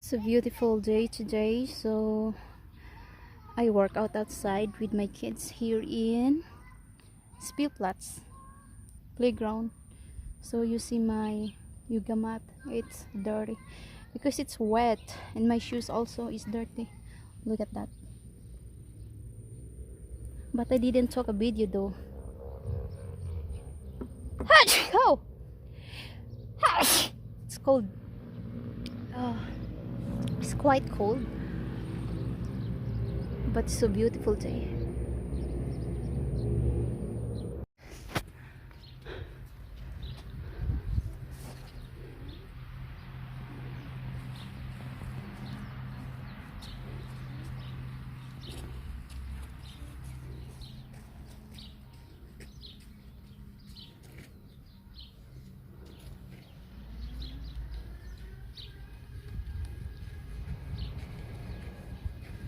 It's a beautiful day today, so I work out outside with my kids here in Spielplatz playground. So you see my yoga mat, it's dirty because it's wet, and my shoes also is dirty. Look at that. But I didn't take a video though. Oh! It's cold. Oh, it's quite cold, but it's a beautiful day.